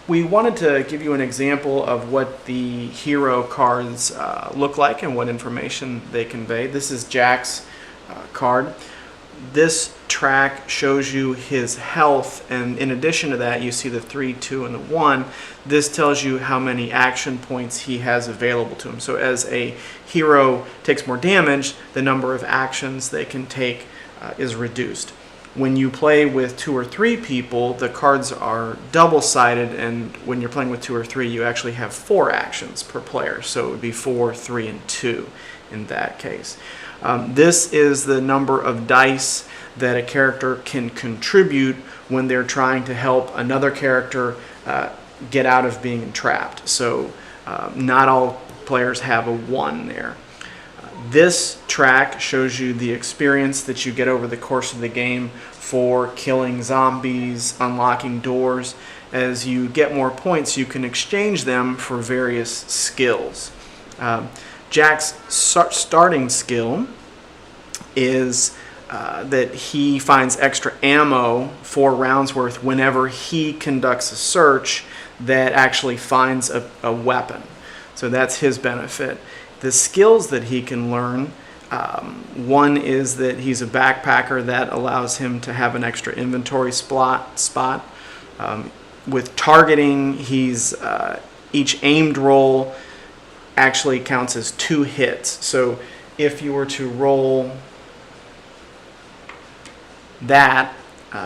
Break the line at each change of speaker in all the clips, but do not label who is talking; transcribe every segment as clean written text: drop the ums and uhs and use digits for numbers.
We wanted to give you an example of what the hero cards look like and what information they convey. This is Jack's card. This track shows you his health, and in addition to that, you see the 3, 2, and the 1. This tells you how many action points he has available to him. So as a hero takes more damage, the number of actions they can take is reduced. When you play with 2 or 3 people, the cards are double-sided, and when you're playing with 2 or 3, you actually have 4 actions per player. So it would be 4, 3, and 2 in that case. This is the number of dice that a character can contribute when they're trying to help another character get out of being entrapped. So not all players have a 1 there. This track shows you the experience that you get over the course of the game for killing zombies, unlocking doors. As you get more points, you can exchange them for various skills. Jack's starting skill is that he finds extra ammo, 4 rounds worth, whenever he conducts a search that actually finds a weapon. So that's his benefit. The skills that he can learn, one is that he's a backpacker. That allows him to have an extra inventory spot. With targeting, each aimed roll actually counts as 2 hits. So if you were to roll that,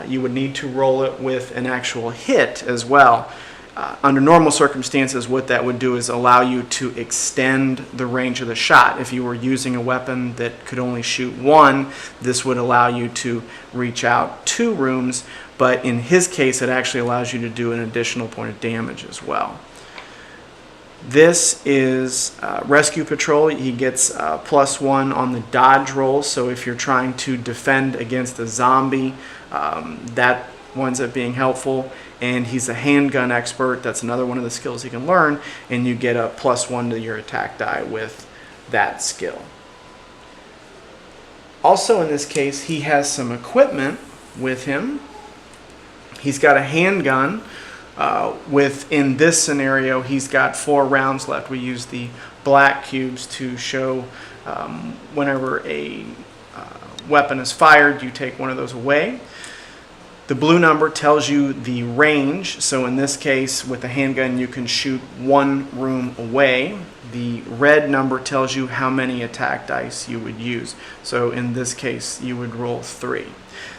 you would need to roll it with an actual hit as well. Under normal circumstances, what that would do is allow you to extend the range of the shot. If you were using a weapon that could only shoot 1, this would allow you to reach out 2 rooms, but in his case, it actually allows you to do an additional point of damage as well. This is Rescue Patrol. He gets +1 on the dodge roll, so if you're trying to defend against a zombie, that winds up being helpful. And he's a handgun expert. That's another one of the skills he can learn, and you get a +1 to your attack die with that skill. Also in this case, he has some equipment with him. He's got a handgun. In this scenario, he's got 4 rounds left. We use the black cubes to show whenever a weapon is fired, you take one of those away. The blue number tells you the range. So in this case, with a handgun, you can shoot 1 room away. The red number tells you how many attack dice you would use. So in this case, you would roll 3.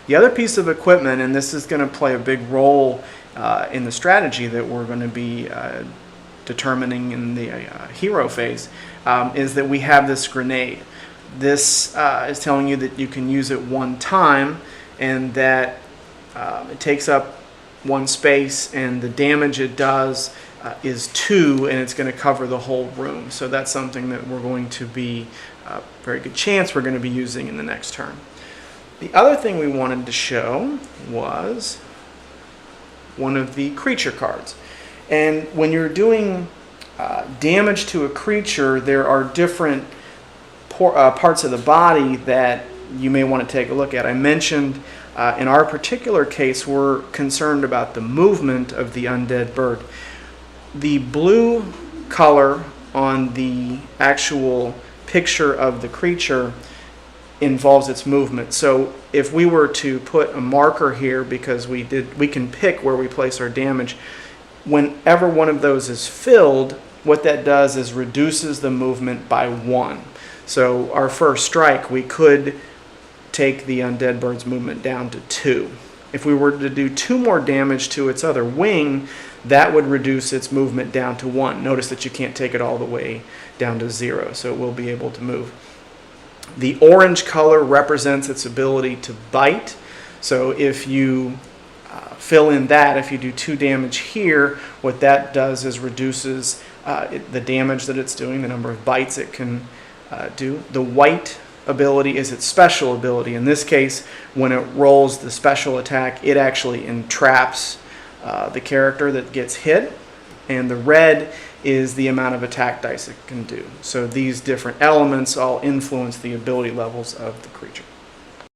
The other piece of equipment, and this is going to play a big role in the strategy that we're going to be determining in the hero phase, is that we have this grenade. This is telling you that you can use it 1 time, and that it takes up 1 space, and the damage it does is 2, and it's going to cover the whole room. So that's something that we're going to be, very good chance we're going to be using in the next turn. The other thing we wanted to show was one of the creature cards. And when you're doing damage to a creature, there are different parts of the body that you may want to take a look at. I mentioned in our particular case, we're concerned about the movement of the undead bird. The blue color on the actual picture of the creature involves its movement. So if we were to put a marker here, because we can pick where we place our damage, whenever one of those is filled, what that does is reduces the movement by 1. So our first strike, we could take the undead bird's movement down to 2. If we were to do 2 more damage to its other wing, that would reduce its movement down to 1. Notice that you can't take it all the way down to 0, so it will be able to move. The orange color represents its ability to bite. So if you fill in that, if you do 2 damage here, what that does is reduces the damage that it's doing, the number of bites it can do. The white ability is its special ability. In this case, when it rolls the special attack, it actually entraps the character that gets hit. And the red is the amount of attack dice it can do. So these different elements all influence the ability levels of the creature.